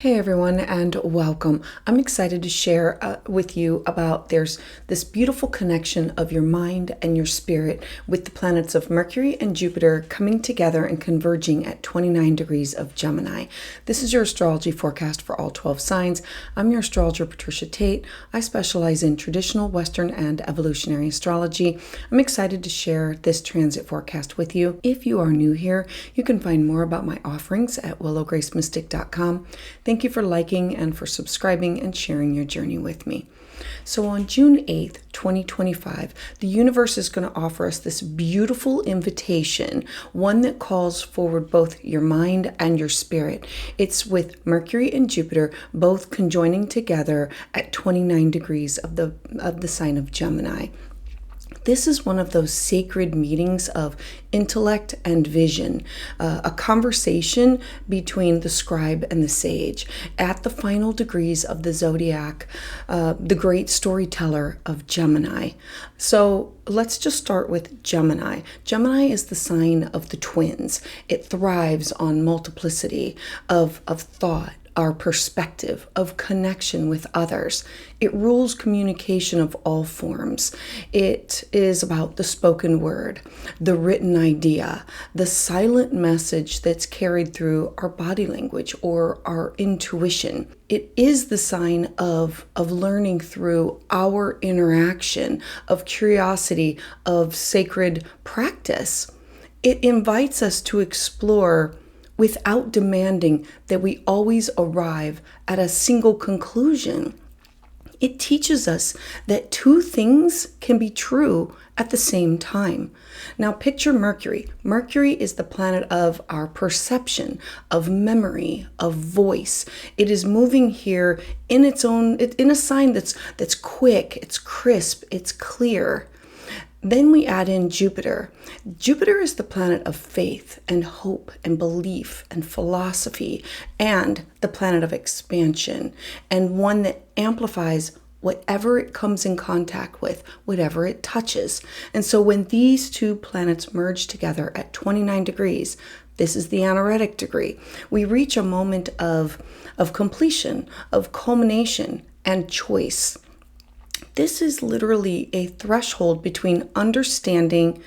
Hey everyone, and welcome. I'm excited to share with you about there's this beautiful connection of your mind and your spirit with the planets of Mercury and Jupiter coming together and converging at 29 degrees of Gemini. This is your astrology forecast for all 12 signs. I'm your astrologer, Patricia Tate. I specialize in traditional Western and evolutionary astrology. I'm excited to share this transit forecast with you. If you are new here, you can find more about my offerings at willowgracemystic.com. Thank you for liking and for subscribing and sharing your journey with me. So on June 8th, 2025, the universe is going to offer us this beautiful invitation, one that calls forward both your mind and your spirit. It's with Mercury and Jupiter both conjoining together at 29 degrees of the sign of Gemini. This is one of those sacred meetings of intellect and vision, a conversation between the scribe and the sage at the final degrees of the Zodiac, the great storyteller of Gemini. So let's just start with Gemini. Gemini is the sign of the twins. It thrives on multiplicity of thought, our perspective, of connection with others. It rules communication of all forms. It is about the spoken word, the written idea, the silent message that's carried through our body language or our intuition. It is the sign of learning through our interaction, of curiosity, of sacred practice. It invites us to explore without demanding that we always arrive at a single conclusion. It teaches us that two things can be true at the same time. Now picture Mercury. Mercury is the planet of our perception, of memory, of voice. It is moving here in its own, in a sign that's quick, it's crisp, it's clear. Then we add in Jupiter. Jupiter is the planet of faith and hope and belief and philosophy and the planet of expansion, and one that amplifies whatever it comes in contact with, whatever it touches. And so when these two planets merge together at 29 degrees, this is the anaretic degree, we reach a moment of completion, of culmination and choice. This is literally a threshold between understanding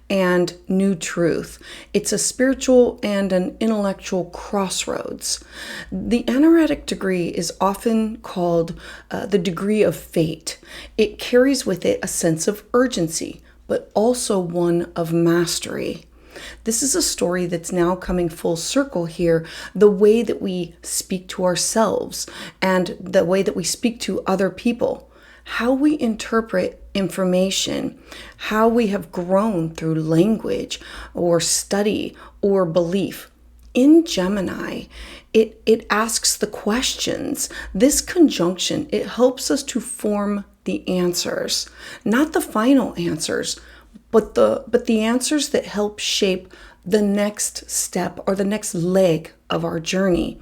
and new truth. It's a spiritual and an intellectual crossroads. The anaretic degree is often called the degree of fate. It carries with it a sense of urgency, but also one of mastery. This is a story that's now coming full circle here, the way that we speak to ourselves and the way that we speak to other people. How we interpret information, how we have grown through language or study or belief. In Gemini, it asks the questions. This conjunction, it helps us to form the answers, not the final answers, but the answers that help shape the next step or the next leg of our journey.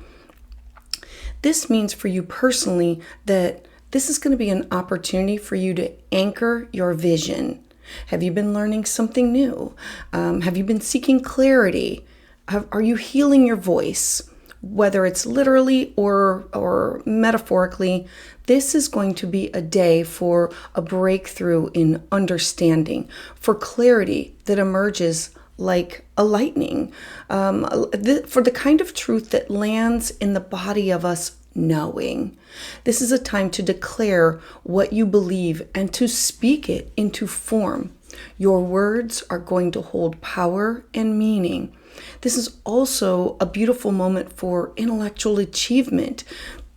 This means for you personally that this is going to be an opportunity for you to anchor your vision. Have you been learning something new? Have you been seeking clarity? Are you healing your voice? Whether it's literally or metaphorically, this is going to be a day for a breakthrough in understanding, for clarity that emerges like a lightning, for the kind of truth that lands in the body of us knowing. This is a time to declare what you believe and to speak it into form. Your words are going to hold power and meaning. This is also a beautiful moment for intellectual achievement.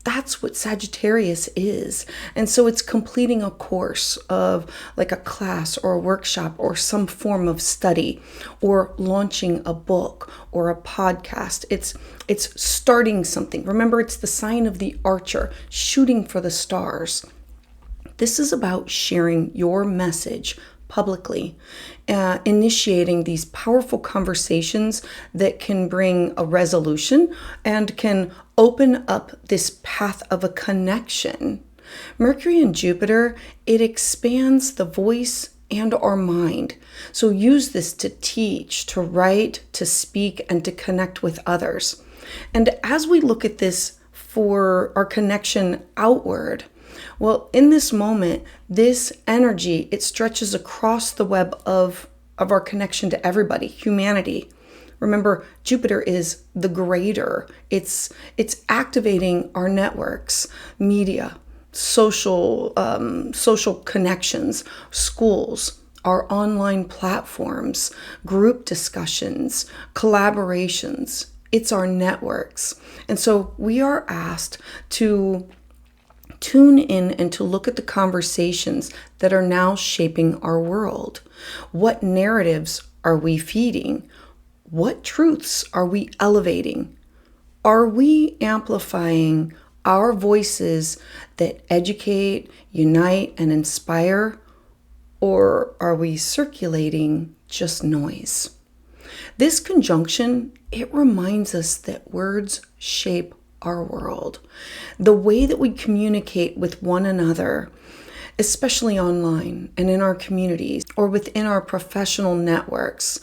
That's what Sagittarius is. And so it's completing a course of like a class or a workshop or some form of study or launching a book or a podcast. It's starting something. Remember, it's the sign of the archer shooting for the stars. This is about sharing your message publicly, initiating these powerful conversations that can bring a resolution and can open up this path of a connection. Mercury and Jupiter, it expands the voice and our mind. So use this to teach, to write, to speak, and to connect with others. And as we look at this for our connection outward. Well, in this moment, this energy, it stretches across the web of our connection to everybody, humanity. Remember, Jupiter is the greater. It's activating our networks, media, social connections, schools, our online platforms, group discussions, collaborations. It's our networks. And so we are asked to tune in and to look at the conversations that are now shaping our world. What narratives are we feeding? What truths are we elevating? Are we amplifying our voices that educate, unite, and inspire? Or are we circulating just noise? This conjunction, it reminds us that words shape our world. The way that we communicate with one another, especially online and in our communities or within our professional networks,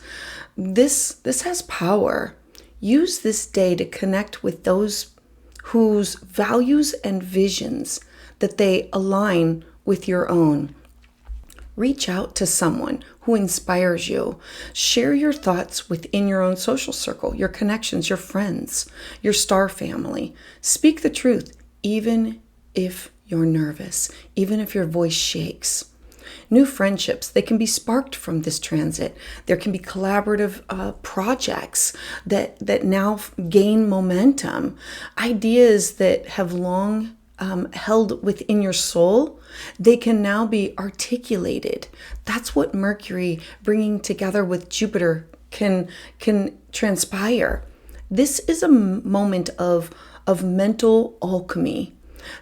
this has power. Use this day to connect with those whose values and visions that they align with your own. Reach out to someone who inspires you. Share your thoughts within your own social circle, your connections, your friends, your star family. Speak the truth, even if you're nervous, even if your voice shakes. New friendships, they can be sparked from this transit. There can be collaborative projects that now gain momentum. Ideas that have long held within your soul, they can now be articulated. That's what Mercury bringing together with Jupiter can transpire. This is a moment of mental alchemy.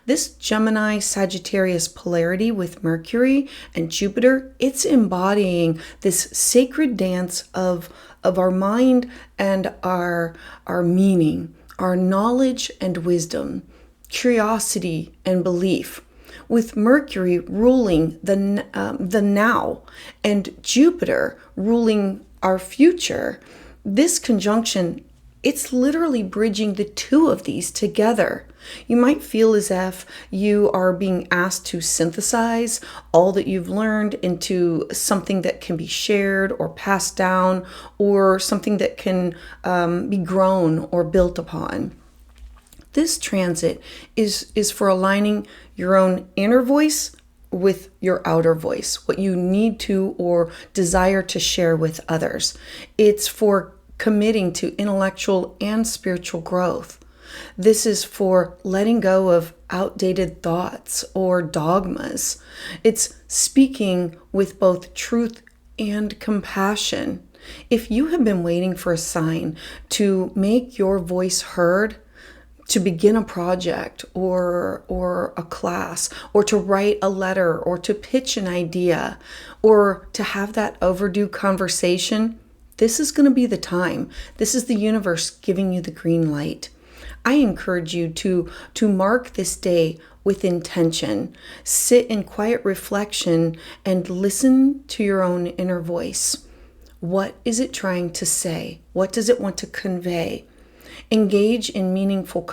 This Gemini Sagittarius polarity with Mercury and Jupiter, it's embodying this sacred dance of our mind and our meaning, our knowledge and wisdom, curiosity and belief. With Mercury ruling the now and Jupiter ruling our future, this conjunction, it's literally bridging the two of these together. You might feel as if you are being asked to synthesize all that you've learned into something that can be shared or passed down, or something that can be grown or built upon. This transit is for aligning your own inner voice with your outer voice, what you need to or desire to share with others. It's for committing to intellectual and spiritual growth. This is for letting go of outdated thoughts or dogmas. It's speaking with both truth and compassion. If you have been waiting for a sign to make your voice heard, to begin a project or a class, or to write a letter, or to pitch an idea, or to have that overdue conversation, this is going to be the time. This is the universe giving you the green light. I encourage you to mark this day with intention. Sit in quiet reflection and listen to your own inner voice. What is it trying to say? What does it want to convey? Engage in meaningful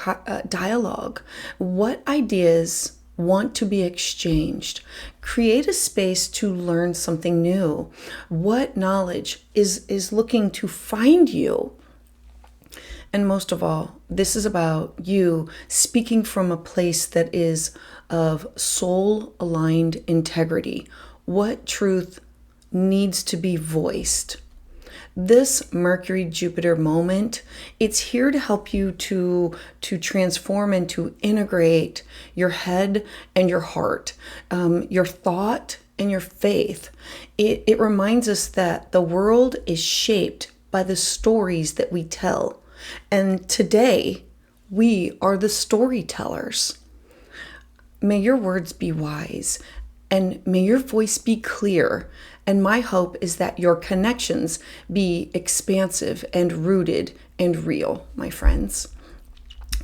dialogue. What ideas want to be exchanged? Create a space to learn something new. What knowledge is looking to find you? And most of all, this is about you speaking from a place that is of soul-aligned integrity. What truth needs to be voiced? This Mercury-Jupiter moment, it's here to help you to transform and to integrate your head and your heart, your thought and your faith. It reminds us that the world is shaped by the stories that we tell. And today, we are the storytellers. May your words be wise, and may your voice be clear. And my hope is that your connections be expansive and rooted and real, my friends.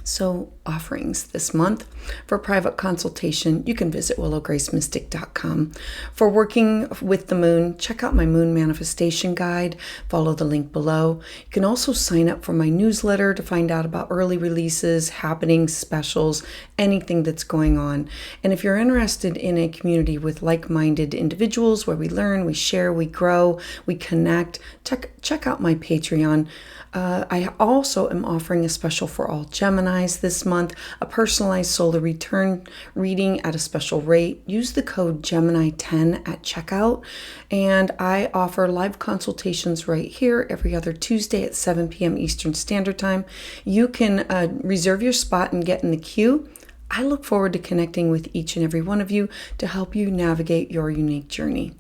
So offerings this month. For a private consultation, you can visit willowgracemystic.com. For working with the moon, check out my moon manifestation guide. Follow the link below. You can also sign up for my newsletter to find out about early releases, happenings, specials, anything that's going on. And if you're interested in a community with like-minded individuals where we learn, we share, we grow, we connect, check out my Patreon. I also am offering a special for all Geminis this month, a personalized solar return reading at a special rate. Use the code Gemini10 at checkout. And I offer live consultations right here every other Tuesday at 7 p.m. Eastern Standard Time. You can reserve your spot and get in the queue. I look forward to connecting with each and every one of you to help you navigate your unique journey.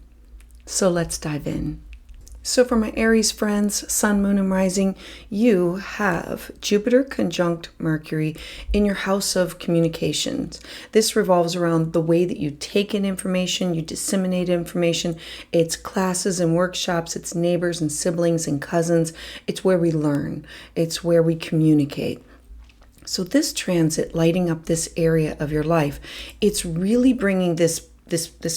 So let's dive in. So for my Aries friends, Sun, Moon, and Rising, you have Jupiter conjunct Mercury in your house of communications. This revolves around the way that you take in information, you disseminate information. It's classes and workshops, it's neighbors and siblings and cousins. It's where we learn. It's where we communicate. So this transit lighting up this area of your life, it's really bringing this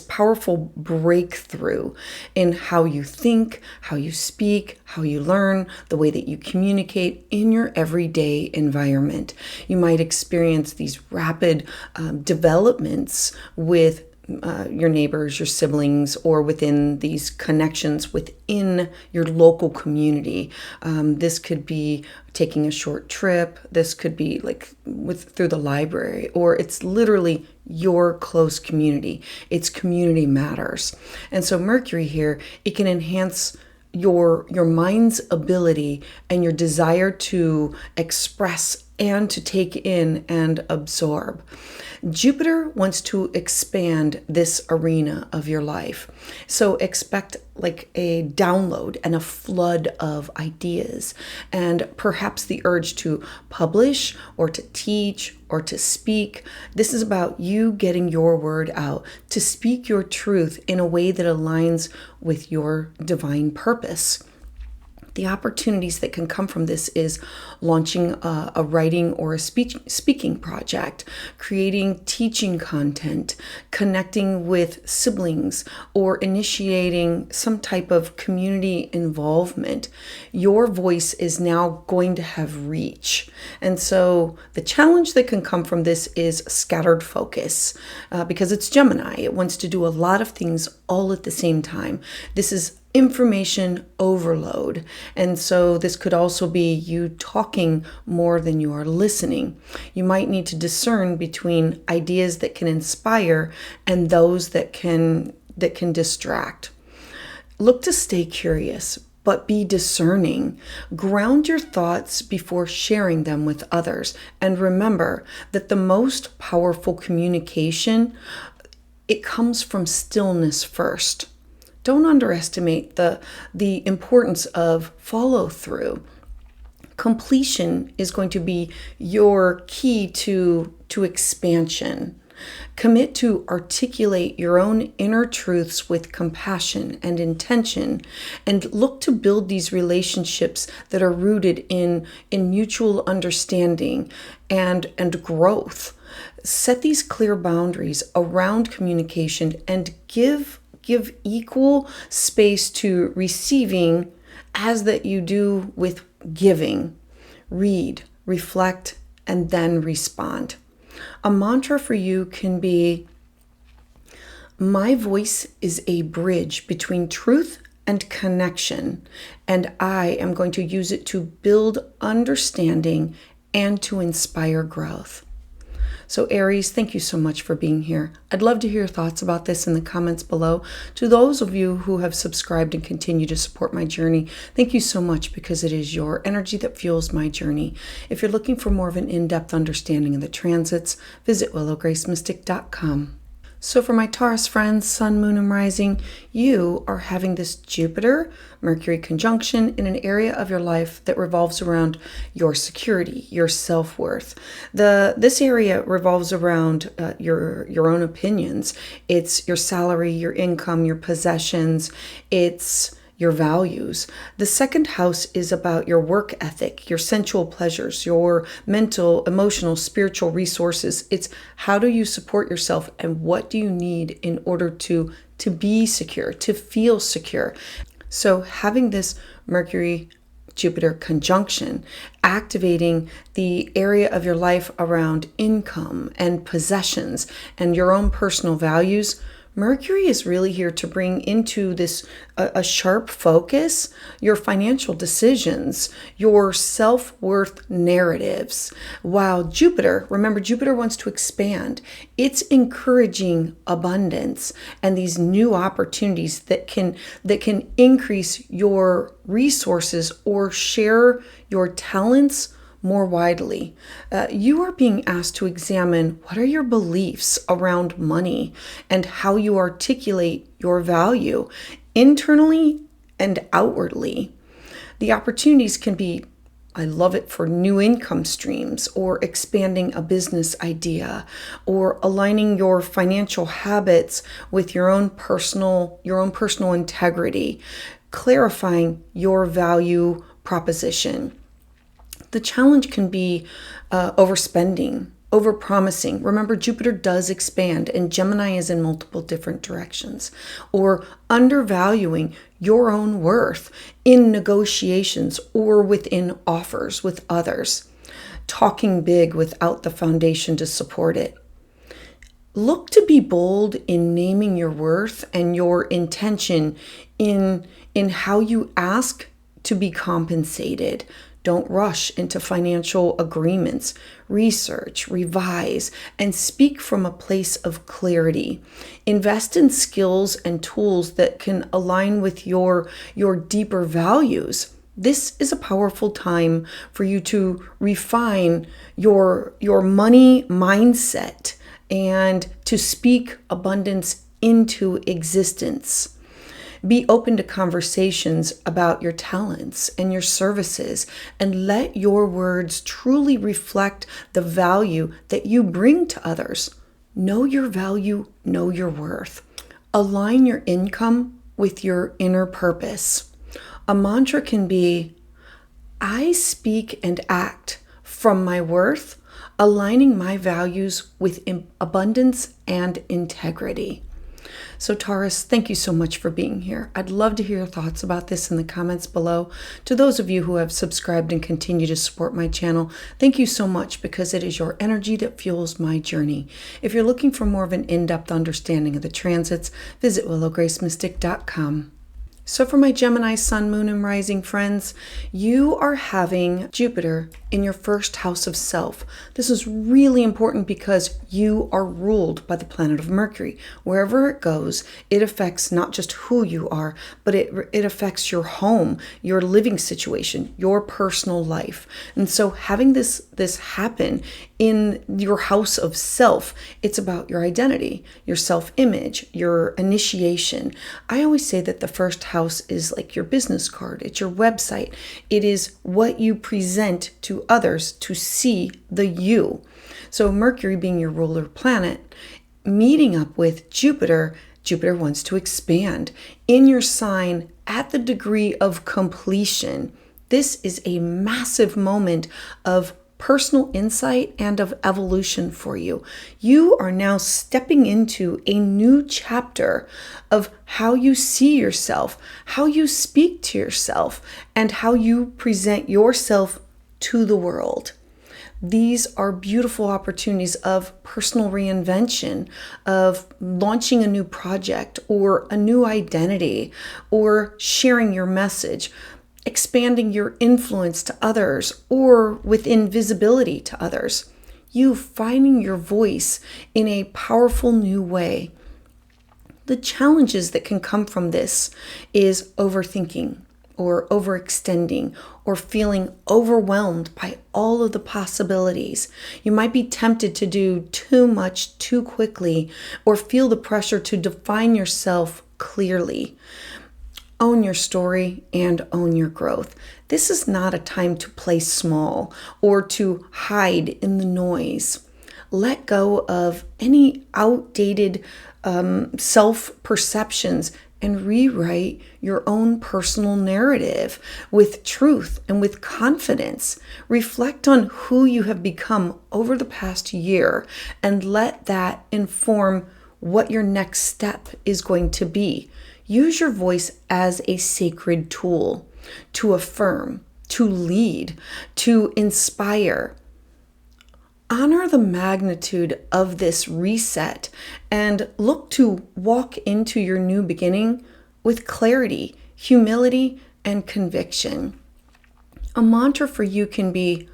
powerful breakthrough in how you think, how you speak, how you learn, the way that you communicate in your everyday environment. You might experience these rapid developments with your neighbors, your siblings, or within these connections within your local community. This could be taking a short trip. This could be like through the library, or it's literally your close community. It's community matters. And so Mercury here, it can enhance your mind's ability and your desire to express and to take in and absorb. Jupiter wants to expand this arena of your life. So expect like a download and a flood of ideas, and perhaps the urge to publish or to teach or to speak. This is about you getting your word out, to speak your truth in a way that aligns with your divine purpose. The opportunities that can come from this is launching a writing or a speaking project, creating teaching content, connecting with siblings, or initiating some type of community involvement. Your voice is now going to have reach. And so the challenge that can come from this is scattered focus, because it's Gemini. It wants to do a lot of things all at the same time. This is information overload. And so this could also be you talking more than you are listening. You might need to discern between ideas that can inspire and those that can distract. Look to stay curious, but be discerning. Ground your thoughts before sharing them with others. And remember that the most powerful communication, it comes from stillness first. Don't underestimate the importance of follow through. Completion is going to be your key to expansion. Commit to articulate your own inner truths with compassion and intention, and look to build these relationships that are rooted in mutual understanding and growth. Set these clear boundaries around communication and give equal space to receiving as that you do with giving. Read, reflect, and then respond. A mantra for you can be, my voice is a bridge between truth and connection, and I am going to use it to build understanding and to inspire growth. So Aries, thank you so much for being here. I'd love to hear your thoughts about this in the comments below. To those of you who have subscribed and continue to support my journey, thank you so much, because it is your energy that fuels my journey. If you're looking for more of an in-depth understanding of the transits, visit willowgracemystic.com. So for my Taurus friends, Sun, Moon, and Rising, you are having this Jupiter, Mercury conjunction in an area of your life that revolves around your security, your self-worth. This area revolves around your own opinions. It's your salary, your income, your possessions. It's your values. The second house is about your work ethic, your sensual pleasures, your mental, emotional, spiritual resources. It's how do you support yourself and what do you need in order to be secure, to feel secure. So having this Mercury Jupiter conjunction, activating the area of your life around income and possessions and your own personal values, Mercury is really here to bring into this a sharp focus your financial decisions, your self-worth narratives. While Jupiter, remember Jupiter wants to expand, it's encouraging abundance and these new opportunities that can increase your resources or share your talents more widely. You are being asked to examine what are your beliefs around money and how you articulate your value internally and outwardly. The opportunities can be, I love it, for new income streams or expanding a business idea or aligning your financial habits with your own personal integrity, clarifying your value proposition. The challenge can be overspending, overpromising. Remember, Jupiter does expand and Gemini is in multiple different directions. Or undervaluing your own worth in negotiations or within offers with others. Talking big without the foundation to support it. Look to be bold in naming your worth and your intention in how you ask to be compensated. Don't rush into financial agreements. Research, revise, and speak from a place of clarity. Invest in skills and tools that can align with your deeper values. This is a powerful time for you to refine your money mindset and to speak abundance into existence. Be open to conversations about your talents and your services and let your words truly reflect the value that you bring to others. Know your value, know your worth. Align your income with your inner purpose. A mantra can be, I speak and act from my worth, aligning my values with abundance and integrity. So Taurus, thank you so much for being here. I'd love to hear your thoughts about this in the comments below. To those of you who have subscribed and continue to support my channel, thank you so much because it is your energy that fuels my journey. If you're looking for more of an in-depth understanding of the transits, visit willowgracemystic.com. So for my Gemini sun, moon, and rising friends, you are having Jupiter in your first house of self. This is really important because you are ruled by the planet of Mercury. Wherever it goes, it affects not just who you are, but it affects your home, your living situation, your personal life. And so having this happen in your house of self, it's about your identity, your self-image, your initiation. I always say that the first house is like your business card. It's your website. It is what you present to others to see the you. So Mercury being your ruler planet, meeting up with Jupiter, Jupiter wants to expand in your sign at the degree of completion. This is a massive moment of personal insight and of evolution for you. You are now stepping into a new chapter of how you see yourself, how you speak to yourself, and how you present yourself to the world. These are beautiful opportunities of personal reinvention, of launching a new project or a new identity, or sharing your message, expanding your influence to others or with invisibility to others. You finding your voice in a powerful new way. The challenges that can come from this is overthinking or overextending or feeling overwhelmed by all of the possibilities. You might be tempted to do too much too quickly or feel the pressure to define yourself clearly. Own your story and own your growth. This is not a time to play small or to hide in the noise. Let go of any outdated self-perceptions and rewrite your own personal narrative with truth and with confidence. Reflect on who you have become over the past year and let that inform what your next step is going to be. Use your voice as a sacred tool to affirm, to lead, to inspire. Honor the magnitude of this reset and look to walk into your new beginning with clarity, humility, and conviction. A mantra for you can be,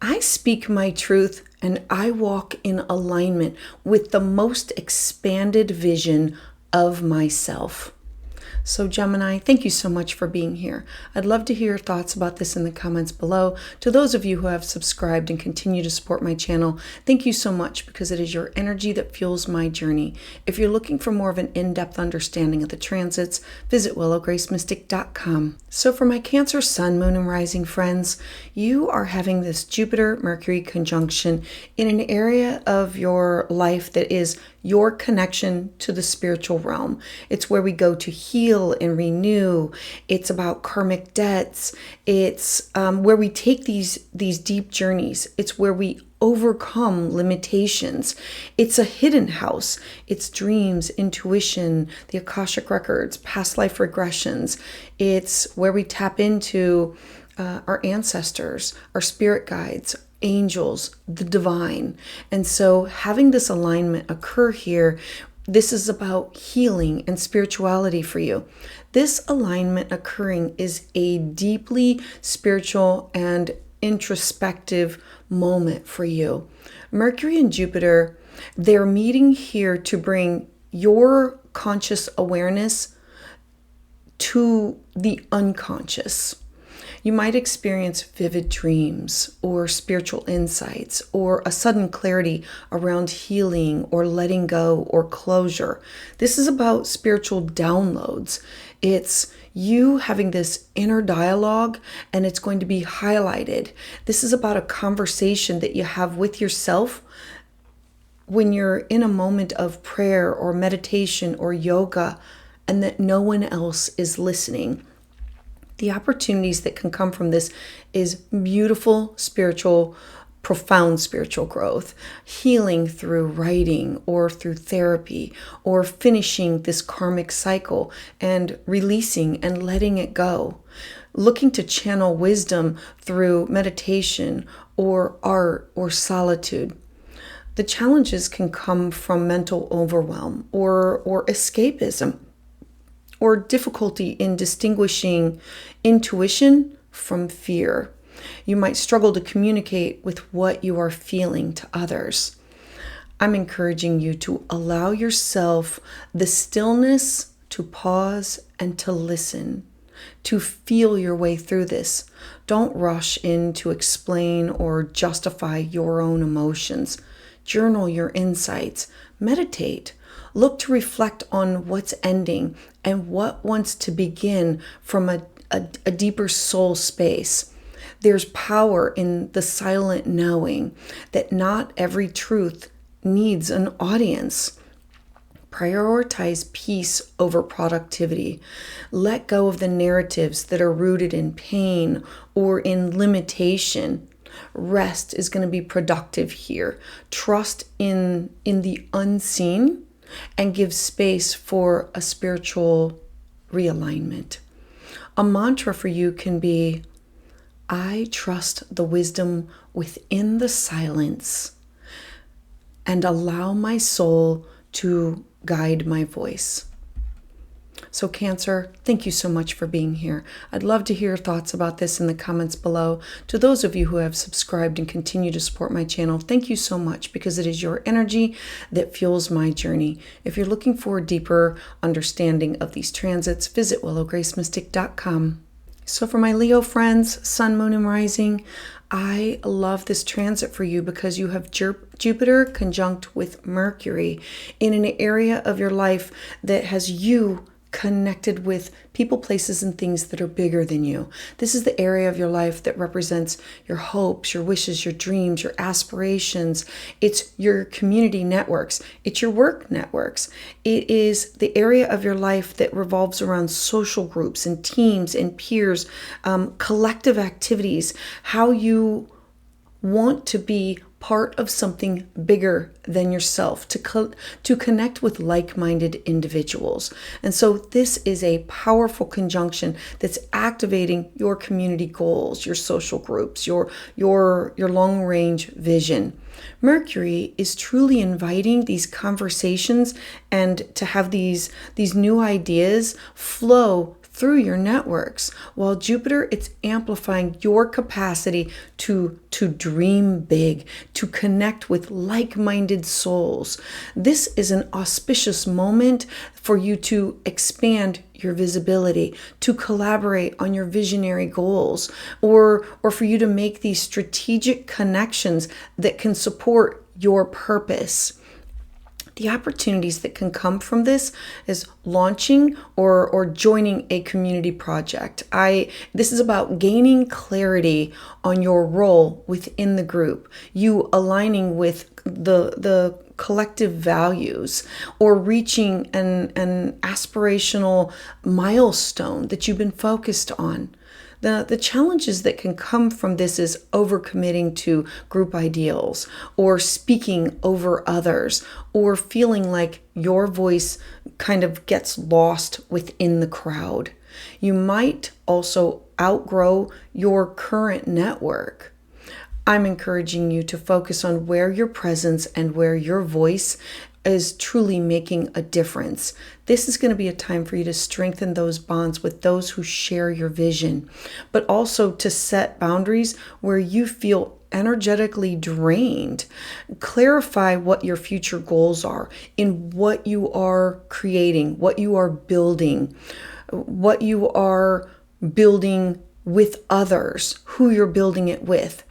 I speak my truth and I walk in alignment with the most expanded vision of myself. So Gemini, thank you so much for being here. I'd love to hear your thoughts about this in the comments below. To those of you who have subscribed and continue to support my channel, thank you so much because it is your energy that fuels my journey. If you're looking for more of an in-depth understanding of the transits, visit willowgracemystic.com. So for my Cancer Sun, Moon, and Rising friends, you are having this Jupiter-Mercury conjunction in an area of your life that is your connection to the spiritual realm. It's where we go to heal and renew. It's about karmic debts. It's where we take these deep journeys. It's where we overcome limitations. It's a hidden house. It's dreams, intuition, the Akashic records, past life regressions. It's where we tap into our ancestors, our spirit guides, angels, the divine. And so having this alignment occur here, this is about healing and spirituality for you. This alignment occurring is a deeply spiritual and introspective moment for you. Mercury and Jupiter, they're meeting here to bring your conscious awareness to the unconscious. You might experience vivid dreams or spiritual insights or a sudden clarity around healing or letting go or closure. This is about spiritual downloads. It's you having this inner dialogue and it's going to be highlighted. This is about a conversation that you have with yourself when you're in a moment of prayer or meditation or yoga and that no one else is listening. The opportunities that can come from this is beautiful spiritual, profound spiritual growth, healing through writing or through therapy, or finishing this karmic cycle and releasing and letting it go, looking to channel wisdom through meditation or art or solitude. The challenges can come from mental overwhelm or escapism, or difficulty in distinguishing intuition from fear. You might struggle to communicate with what you are feeling to others. I'm encouraging you to allow yourself the stillness to pause and to listen, to feel your way through this. Don't rush in to explain or justify your own emotions. Journal your insights. Meditate. Look to reflect on what's ending and what wants to begin from a deeper soul space. There's power in the silent knowing that not every truth needs an audience. Prioritize peace over productivity. Let go of the narratives that are rooted in pain or in limitation. Rest is going to be productive here. Trust in the unseen and give space for a spiritual realignment. A mantra for you can be, I trust the wisdom within the silence and allow my soul to guide my voice. So Cancer, thank you so much for being here. I'd love to hear your thoughts about this in the comments below. To those of you who have subscribed and continue to support my channel, thank you so much because it is your energy that fuels my journey. If you're looking for a deeper understanding of these transits, visit willowgracemystic.com. So for my Leo friends, Sun, Moon, and Rising, I love this transit for you because you have Jupiter conjunct with Mercury in an area of your life that has you connected with people, places, and things that are bigger than you. This is the area of your life that represents your hopes, your wishes, your dreams, your aspirations. It's your community networks. It's your work networks. It is the area of your life that revolves around social groups and teams and peers, collective activities, how you want to be part of something bigger than yourself, to connect with like-minded individuals. And so this is a powerful conjunction that's activating your community goals, your social groups, your long-range vision. Mercury is truly inviting these conversations and to have these new ideas flow through your networks, while Jupiter, it's amplifying your capacity to dream big, to connect with like-minded souls. This is an auspicious moment for you to expand your visibility, to collaborate on your visionary goals, or for you to make these strategic connections that can support your purpose. The opportunities that can come from this is launching or joining a community project. This is about gaining clarity on your role within the group, you aligning with the collective values, or reaching an aspirational milestone that you've been focused on. The challenges that can come from this is overcommitting to group ideals, or speaking over others, or feeling like your voice kind of gets lost within the crowd. You might also outgrow your current network. I'm encouraging you to focus on where your presence and where your voice is truly making a difference. This is going to be a time for you to strengthen those bonds with those who share your vision, but also to set boundaries where you feel energetically drained. Clarify what your future goals are in what you are creating, what you are building with others, who you're building it with.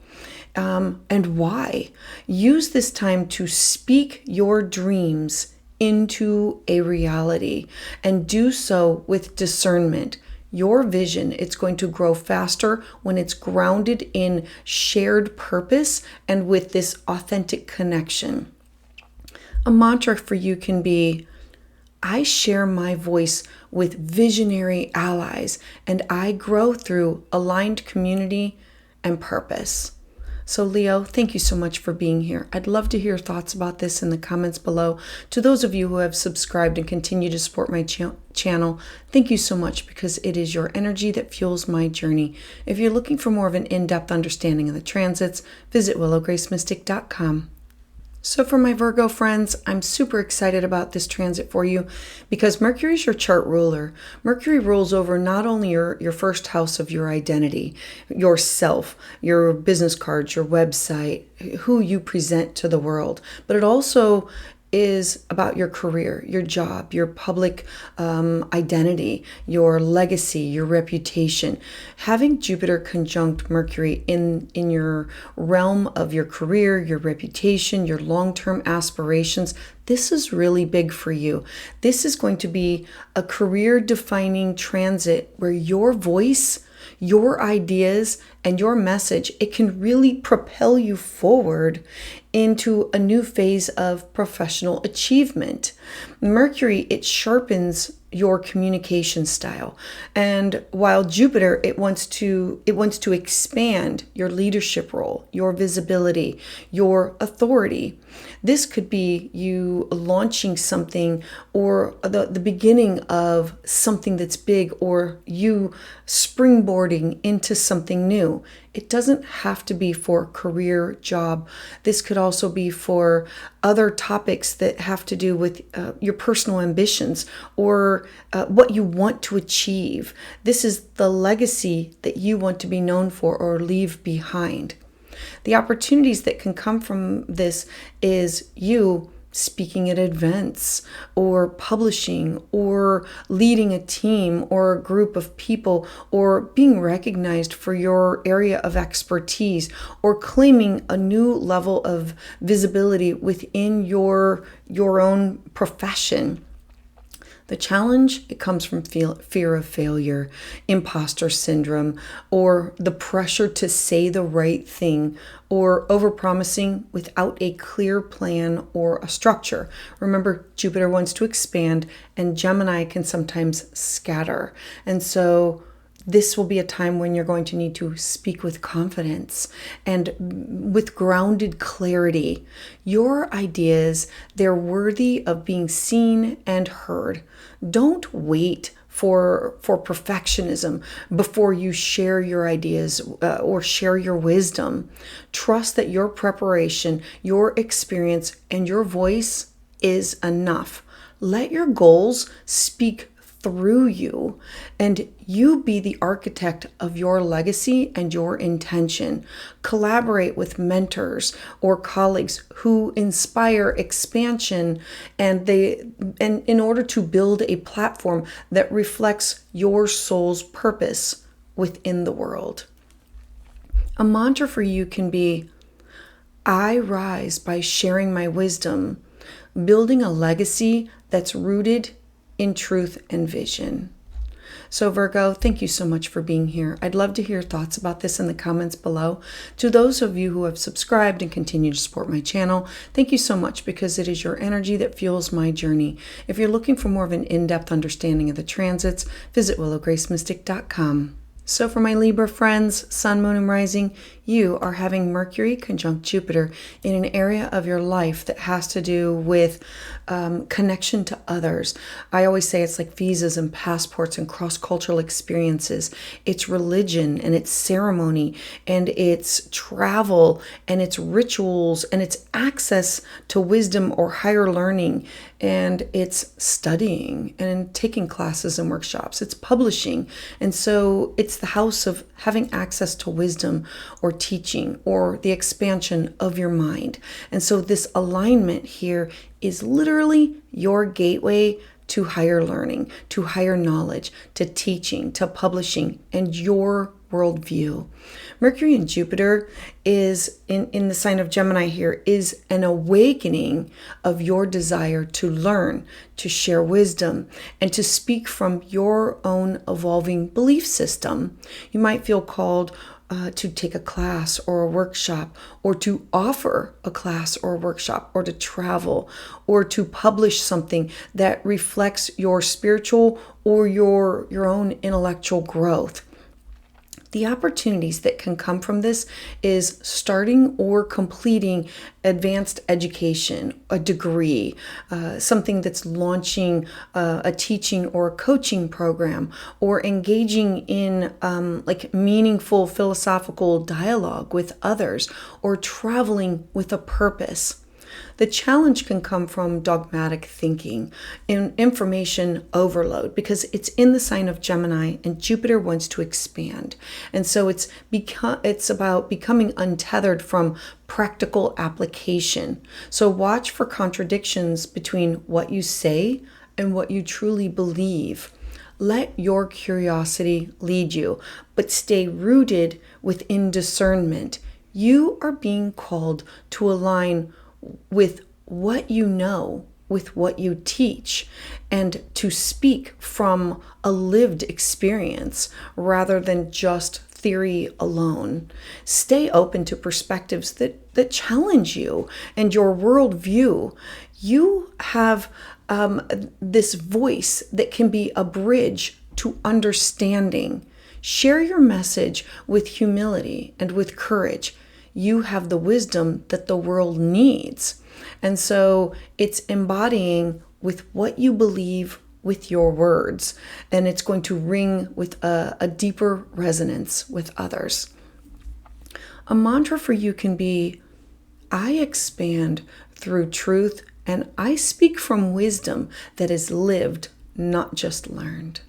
And why. Use this time to speak your dreams into a reality, and do so with discernment. Your vision, it's going to grow faster when it's grounded in shared purpose and with this authentic connection. A mantra for you can be, I share my voice with visionary allies, and I grow through aligned community and purpose. So Leo, thank you so much for being here. I'd love to hear thoughts about this in the comments below. To those of you who have subscribed and continue to support my channel, thank you so much, because it is your energy that fuels my journey. If you're looking for more of an in-depth understanding of the transits, visit willowgracemystic.com. So for my Virgo friends, I'm super excited about this transit for you, because Mercury is your chart ruler. Mercury rules over not only your first house of your identity, yourself, your business cards, your website, who you present to the world, but it also is about your career, your job, your public identity, your legacy, your reputation. Having Jupiter conjunct Mercury in your realm of your career, your reputation, your long-term aspirations, this is really big for you. This is going to be a career-defining transit where your voice, your ideas, and your message, it can really propel you forward into a new phase of professional achievement. Mercury, it sharpens your communication style. And while Jupiter, it wants to expand your leadership role, your visibility, your authority. This could be you launching something, or the beginning of something that's big, or you springboarding into something new. It doesn't have to be for career, job. This could also be for other topics that have to do with your personal ambitions, or what you want to achieve. This is the legacy that you want to be known for or leave behind. The opportunities that can come from this is you speaking at events, or publishing, or leading a team or a group of people, or being recognized for your area of expertise, or claiming a new level of visibility within your own profession. The challenge, it comes from fear of failure, imposter syndrome, or the pressure to say the right thing, or overpromising without a clear plan or a structure. Remember, Jupiter wants to expand, and Gemini can sometimes scatter. And so this will be a time when you're going to need to speak with confidence and with grounded clarity. Your ideas, they're worthy of being seen and heard. Don't wait for perfectionism before you share your ideas or share your wisdom. Trust that your preparation, your experience, and your voice is enough. Let your goals speak through you, and you be the architect of your legacy and your intention. Collaborate with mentors or colleagues who inspire expansion, and in order to build a platform that reflects your soul's purpose within the world. A mantra for you can be, I rise by sharing my wisdom, building a legacy that's rooted in truth and vision. So Virgo, thank you so much for being here. I'd love to hear thoughts about this in the comments below. To those of you who have subscribed and continue to support my channel, thank you so much, because it is your energy that fuels my journey. If you're looking for more of an in-depth understanding of the transits, visit willowgracemystic.com. So for my Libra friends, Sun, Moon, and Rising, you are having Mercury conjunct Jupiter in an area of your life that has to do with connection to others. I always say it's like visas and passports and cross-cultural experiences. It's religion and it's ceremony and it's travel and it's rituals and it's access to wisdom or higher learning, and it's studying and taking classes and workshops. It's publishing. And so it's the house of having access to wisdom or teaching or the expansion of your mind. And so this alignment here is literally your gateway to higher learning, to higher knowledge, to teaching, to publishing, and your worldview. Mercury and Jupiter is in the sign of Gemini here, is an awakening of your desire to learn, to share wisdom, and to speak from your own evolving belief system. You might feel called to take a class or a workshop, or to offer a class or a workshop, or to travel, or to publish something that reflects your spiritual or your own intellectual growth. The opportunities that can come from this is starting or completing advanced education, a degree, something that's launching a teaching or a coaching program, or engaging in like meaningful philosophical dialogue with others, or traveling with a purpose. The challenge can come from dogmatic thinking and information overload, because it's in the sign of Gemini and Jupiter wants to expand. And so it's about becoming untethered from practical application. So watch for contradictions between what you say and what you truly believe. Let your curiosity lead you, but stay rooted within discernment. You are being called to align with what you know, with what you teach, and to speak from a lived experience rather than just theory alone. Stay open to perspectives that challenge you and your worldview. You have this voice that can be a bridge to understanding. Share your message with humility and with courage. You have the wisdom that the world needs. And so it's embodying with what you believe with your words, and it's going to ring with a deeper resonance with others. A mantra for you can be, I expand through truth, and I speak from wisdom that is lived, not just learned.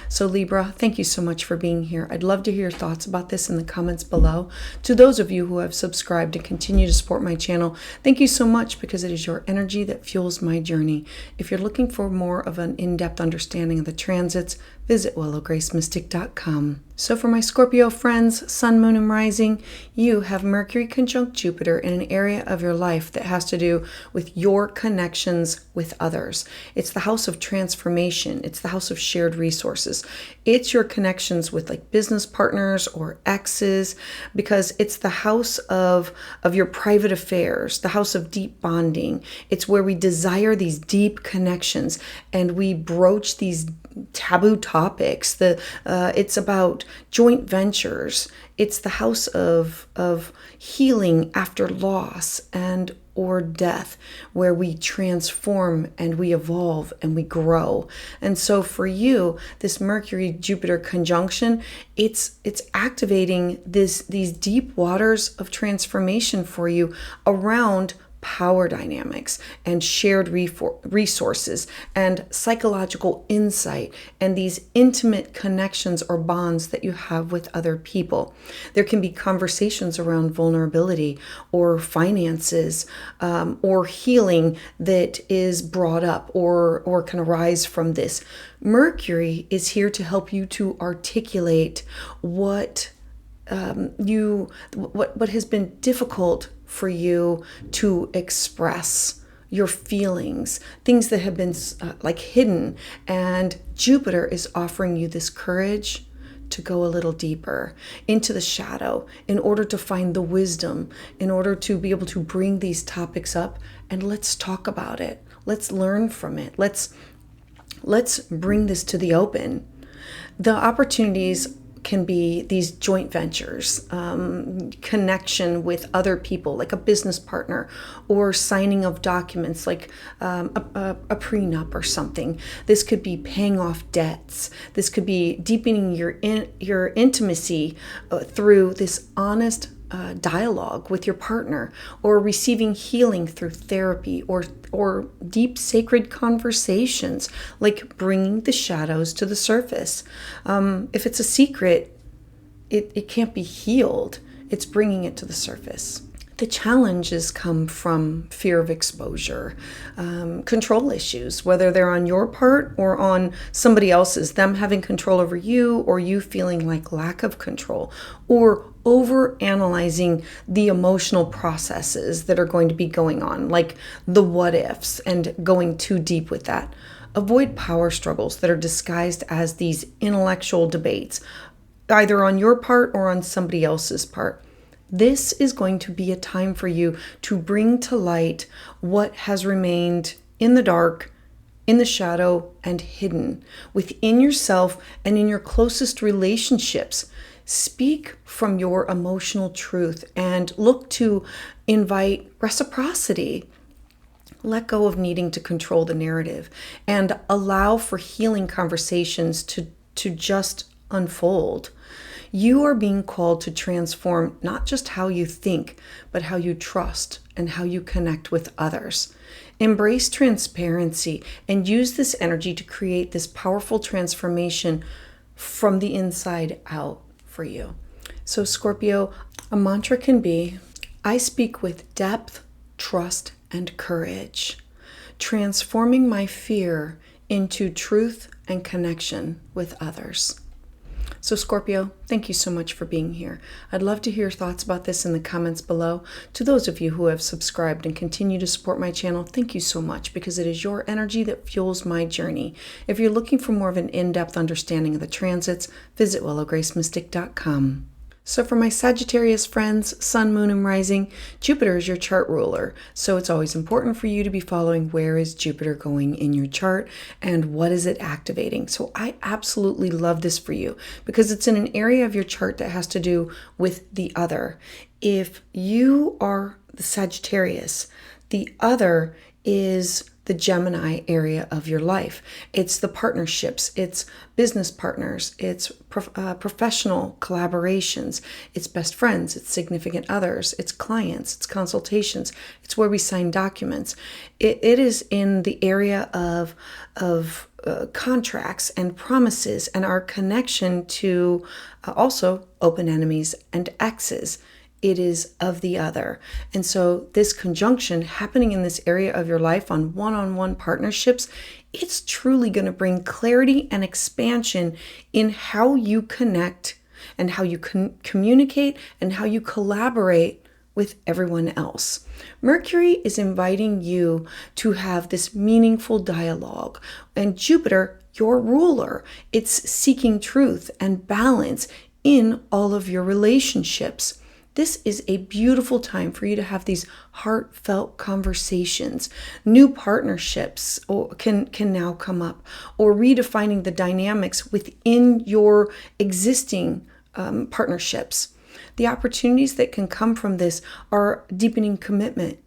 So Libra, thank you so much for being here. I'd love to hear your thoughts about this in the comments below. To those of you who have subscribed and continue to support my channel, thank you so much, because it is your energy that fuels my journey. If you're looking for more of an in-depth understanding of the transits, visit willowgracemystic.com. So for my Scorpio friends, Sun, Moon, and Rising, you have Mercury conjunct Jupiter in an area of your life that has to do with your connections with others. It's the house of transformation. It's the house of shared resources. It's your connections with like business partners or exes, because it's the house of your private affairs, the house of deep bonding. It's where we desire these deep connections and we broach these taboo topics. It's about joint ventures. It's the house of healing after loss and or death, where we transform and we evolve and we grow. And so for you, this Mercury Jupiter conjunction, it's activating these deep waters of transformation for you around power dynamics and shared resources and psychological insight and these intimate connections or bonds that you have with other people. There can be conversations around vulnerability or finances or healing that is brought up or can arise from this. Mercury is here to help you to articulate what has been difficult for you to express, your feelings, things that have been like hidden. And Jupiter is offering you this courage to go a little deeper into the shadow in order to find the wisdom, in order to be able to bring these topics up and let's talk about it. Let's learn from it. Let's bring this to the open. The opportunities can be these joint ventures, connection with other people, like a business partner, or signing of documents like a prenup or something. This could be paying off debts. This could be deepening your intimacy through this honest dialogue with your partner, or receiving healing through therapy or deep sacred conversations, like bringing the shadows to the surface. If it's a secret, it can't be healed. It's bringing it to the surface. The challenges come from fear of exposure, control issues, whether they're on your part or on somebody else's, them having control over you or you feeling like lack of control, or over analyzing the emotional processes that are going to be going on, like the what ifs, and going too deep with that. Avoid power struggles that are disguised as these intellectual debates, either on your part or on somebody else's part. This is going to be a time for you to bring to light what has remained in the dark, in the shadow, and hidden within yourself and in your closest relationships. Speak from your emotional truth and look to invite reciprocity. Let go of needing to control the narrative and allow for healing conversations to just unfold. You are being called to transform not just how you think, but how you trust and how you connect with others. Embrace transparency and use this energy to create this powerful transformation from the inside out for you. So Scorpio, a mantra can be, I speak with depth, trust, and courage, transforming my fear into truth and connection with others. So Scorpio, thank you so much for being here. I'd love to hear your thoughts about this in the comments below. To those of you who have subscribed and continue to support my channel, thank you so much, because it is your energy that fuels my journey. If you're looking for more of an in-depth understanding of the transits, visit willowgracemystic.com. So for my Sagittarius friends, Sun, Moon, and Rising, Jupiter is your chart ruler. So it's always important for you to be following where is Jupiter going in your chart and what is it activating. So I absolutely love this for you because it's in an area of your chart that has to do with the other. If you are the Sagittarius, the other is the Gemini area of your life. It's the partnerships, it's business partners, it's professional collaborations, it's best friends, it's significant others, it's clients, it's consultations, it's where we sign documents. It is in the area of contracts and promises and our connection to also open enemies and exes. It is of the other. And so this conjunction happening in this area of your life on one-on-one partnerships, it's truly going to bring clarity and expansion in how you connect and how you communicate and how you collaborate with everyone else. Mercury is inviting you to have this meaningful dialogue, and Jupiter, your ruler, it's seeking truth and balance in all of your relationships. This is a beautiful time for you to have these heartfelt conversations. New partnerships can now come up, or redefining the dynamics within your existing partnerships. The opportunities that can come from this are deepening commitment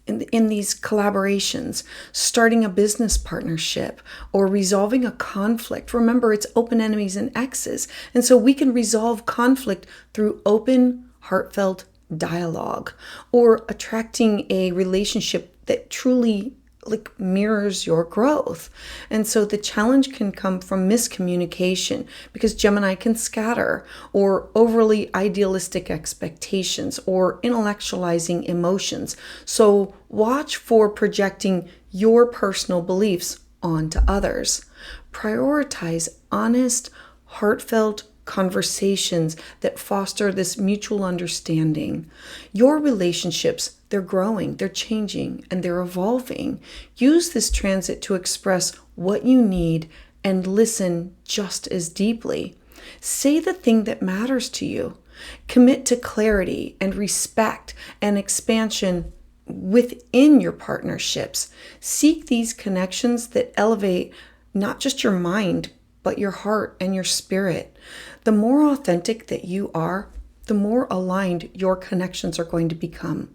in these collaborations, starting a business partnership, or resolving a conflict. Remember, it's open enemies and exes. And so we can resolve conflict through open, heartfelt dialogue, or attracting a relationship that truly mirrors your growth. And so the challenge can come from miscommunication, because Gemini can scatter, or overly idealistic expectations, or intellectualizing emotions. So watch for projecting your personal beliefs onto others. Prioritize honest, heartfelt conversations that foster this mutual understanding. Your relationships, they're growing, they're changing, and they're evolving. Use this transit to express what you need and listen just as deeply. Say the thing that matters to you. Commit to clarity and respect and expansion within your partnerships. Seek these connections that elevate not just your mind, but your heart and your spirit. The more authentic that you are, the more aligned your connections are going to become.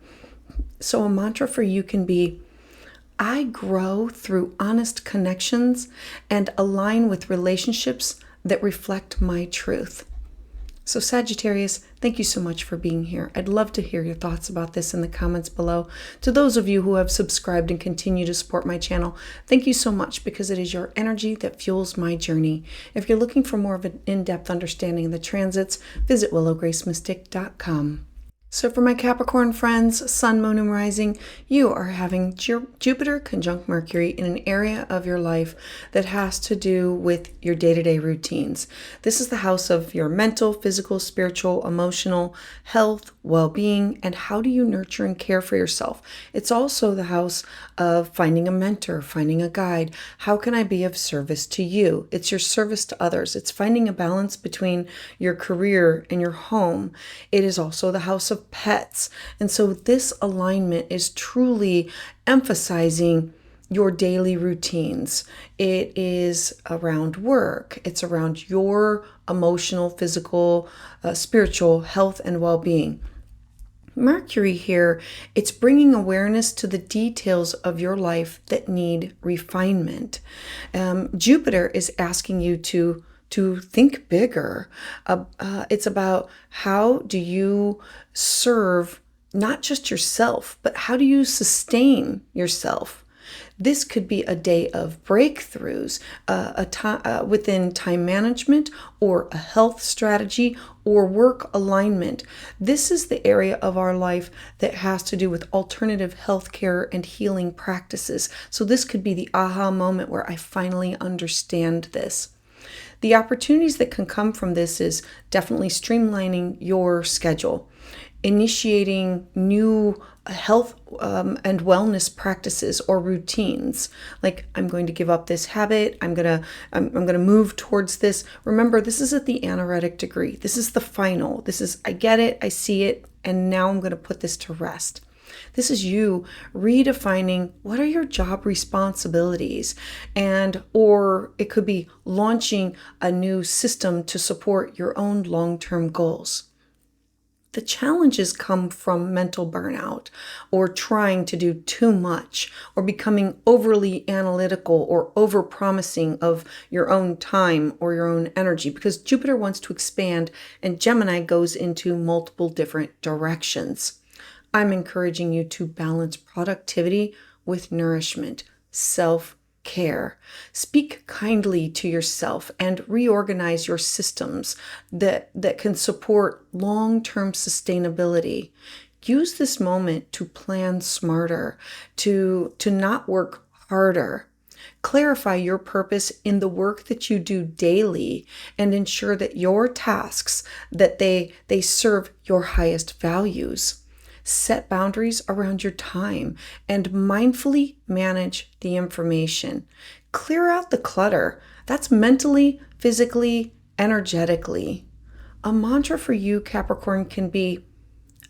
So a mantra for you can be, I grow through honest connections and align with relationships that reflect my truth. So Sagittarius, thank you so much for being here. I'd love to hear your thoughts about this in the comments below. To those of you who have subscribed and continue to support my channel, thank you so much, because it is your energy that fuels my journey. If you're looking for more of an in-depth understanding of the transits, visit willowgracemystic.com. So for my Capricorn friends, Sun, Moon, and Rising, you are having Jupiter conjunct Mercury in an area of your life that has to do with your day-to-day routines. This is the house of your mental, physical, spiritual, emotional health, well-being, and how do you nurture and care for yourself. It's also the house of finding a mentor, finding a guide. How can I be of service to you? It's your service to others. It's finding a balance between your career and your home. It is also the house of pets. And so this alignment is truly emphasizing your daily routines. It is around work. It's around your emotional, physical, spiritual health and well-being. Mercury here, it's bringing awareness to the details of your life that need refinement. Jupiter is asking you to think bigger. It's about how do you serve not just yourself, but how do you sustain yourself? This could be a day of breakthroughs, within time management, or a health strategy, or work alignment. This is the area of our life that has to do with alternative healthcare and healing practices. So this could be the aha moment where I finally understand this. The opportunities that can come from this is definitely streamlining your schedule, initiating new health and wellness practices or routines. Like, I'm going to give up this habit. I'm gonna move towards this. Remember, this is at the anaretic degree. This is the final. This is, I get it, I see it, and now I'm going to put this to rest. This is you redefining what are your job responsibilities, or it could be launching a new system to support your own long-term goals. The challenges come from mental burnout, or trying to do too much, or becoming overly analytical or over-promising of your own time or your own energy, because Jupiter wants to expand and Gemini goes into multiple different directions. I'm encouraging you to balance productivity with nourishment, self-care. Speak kindly to yourself and reorganize your systems that can support long-term sustainability. Use this moment to plan smarter, to not work harder. Clarify your purpose in the work that you do daily and ensure that your tasks, that they serve your highest values. Set boundaries around your time and mindfully manage the information. Clear out the clutter. That's mentally, physically, energetically. A mantra for you, Capricorn, can be,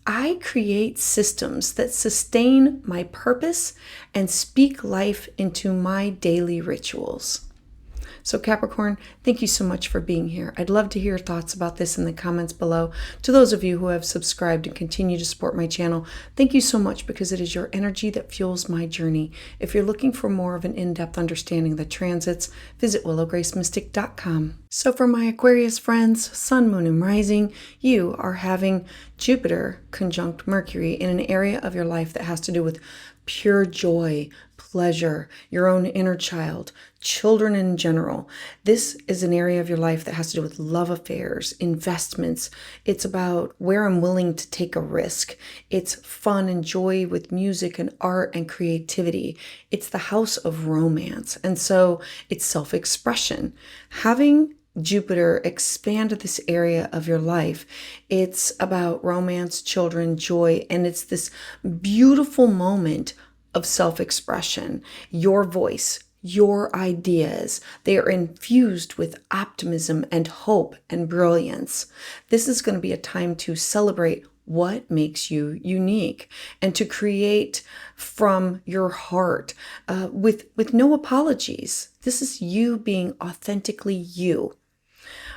I create systems that sustain my purpose and speak life into my daily rituals. So Capricorn, thank you so much for being here. I'd love to hear your thoughts about this in the comments below. To those of you who have subscribed and continue to support my channel, thank you so much, because it is your energy that fuels my journey. If you're looking for more of an in-depth understanding of the transits, visit willowgracemystic.com. So for my Aquarius friends, Sun, Moon, and Rising, you are having Jupiter conjunct Mercury in an area of your life that has to do with pure joy, pleasure, your own inner child, children in general. This is an area of your life that has to do with love affairs, investments. It's about where I'm willing to take a risk. It's fun and joy with music and art and creativity. It's the house of romance. And so it's self-expression. Having Jupiter expand this area of your life, it's about romance, children, joy, and it's this beautiful moment of self-expression. Your voice, your ideas, they are infused with optimism and hope and brilliance. This is going to be a time to celebrate what makes you unique and to create from your heart with no apologies. This is you being authentically you.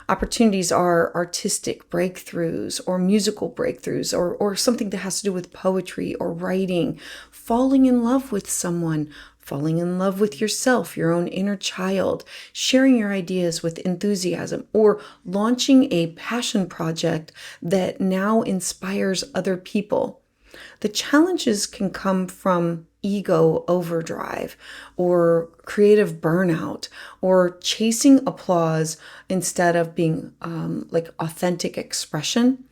Opportunities are artistic breakthroughs or musical breakthroughs or something that has to do with poetry or writing, falling in love with someone, falling in love with yourself, your own inner child, sharing your ideas with enthusiasm, or launching a passion project that now inspires other people. The challenges can come from ego overdrive or creative burnout or chasing applause instead of being like authentic expression.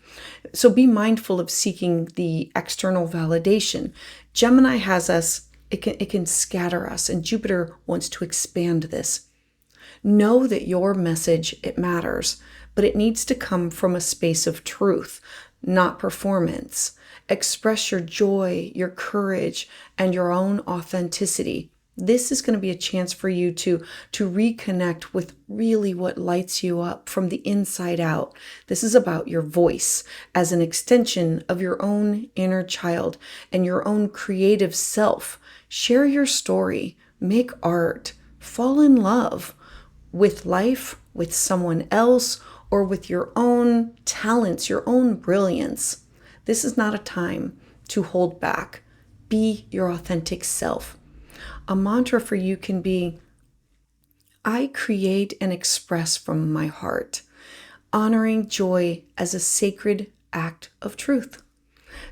So be mindful of seeking the external validation. Gemini has us, it can scatter us, and Jupiter wants to expand this. Know that your message, it matters, but it needs to come from a space of truth, not performance. Express your joy, your courage, and your own authenticity. This is going to be a chance for you to reconnect with really what lights you up from the inside out. This is about your voice as an extension of your own inner child and your own creative self. Share your story, make art, fall in love with life, with someone else, or with your own talents, your own brilliance. This is not a time to hold back. Be your authentic self. A mantra for you can be, I create and express from my heart, honoring joy as a sacred act of truth.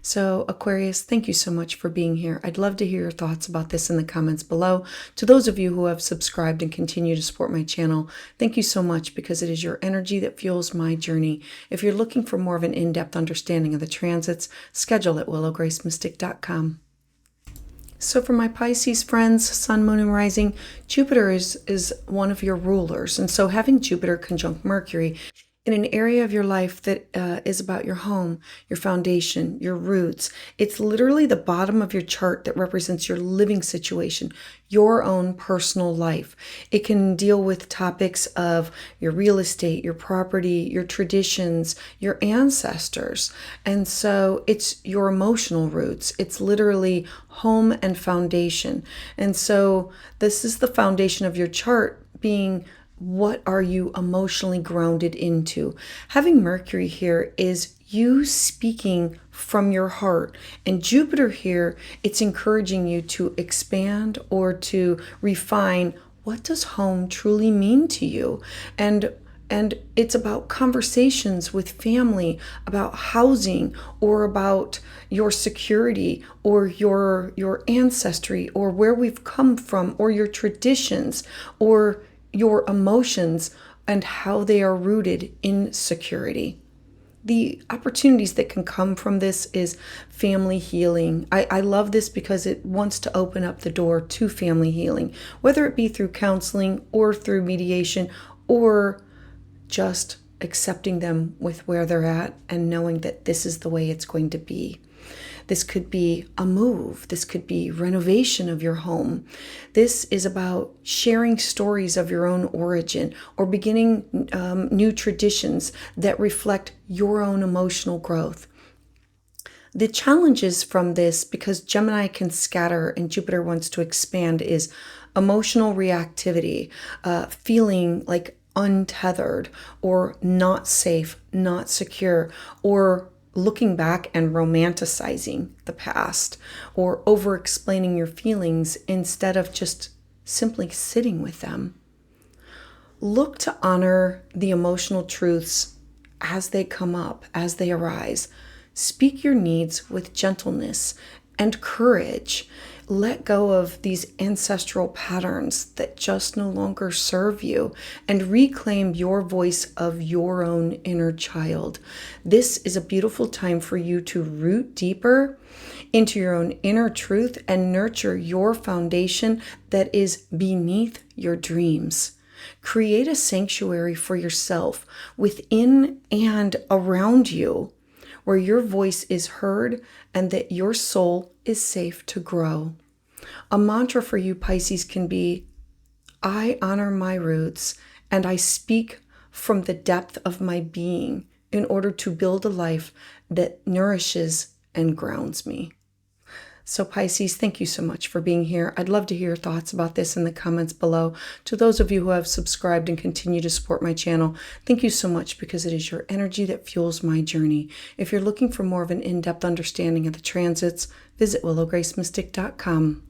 So Aquarius, thank you so much for being here. I'd love to hear your thoughts about this in the comments below. To those of you who have subscribed and continue to support my channel, thank you so much, because it is your energy that fuels my journey. If you're looking for more of an in-depth understanding of the transits, schedule at willowgracemystic.com. So for my Pisces friends, Sun, Moon, and Rising, Jupiter is one of your rulers. And so having Jupiter conjunct Mercury in an area of your life that is about your home, your foundation, your roots. It's literally the bottom of your chart that represents your living situation, your own personal life. It can deal with topics of your real estate, your property, your traditions, your ancestors. And so it's your emotional roots. It's literally home and foundation. And so this is the foundation of your chart, being what are you emotionally grounded into? Having Mercury here is you speaking from your heart. And Jupiter here, it's encouraging you to expand or to refine, what does home truly mean to you? And it's about conversations with family, about housing, or about your security, or your ancestry, or where we've come from, or your traditions, or your emotions and how they are rooted in security. the opportunities that can come from this is family healing. I love this because it wants to open up the door to family healing, whether it be through counseling or through mediation or just accepting them with where they're at and knowing that this is the way it's going to be. This could be a move. This could be renovation of your home. This is about sharing stories of your own origin or beginning new traditions that reflect your own emotional growth. The challenges from this, because Gemini can scatter and Jupiter wants to expand, is emotional reactivity, feeling like untethered or not safe, not secure, or looking back and romanticizing the past, or over-explaining your feelings instead of just simply sitting with them. Look to honor the emotional truths as they come up, as they arise. Speak your needs with gentleness and courage. Let go of these ancestral patterns that just no longer serve you and reclaim your voice of your own inner child. This is a beautiful time for you to root deeper into your own inner truth and nurture your foundation that is beneath your dreams. Create a sanctuary for yourself within and around you, where your voice is heard and that your soul is safe to grow. A mantra for you, Pisces, can be, I honor my roots and I speak from the depth of my being in order to build a life that nourishes and grounds me. So Pisces, thank you so much for being here. I'd love to hear your thoughts about this in the comments below. To those of you who have subscribed and continue to support my channel, thank you so much, because it is your energy that fuels my journey. If you're looking for more of an in-depth understanding of the transits, visit willowgracemystic.com.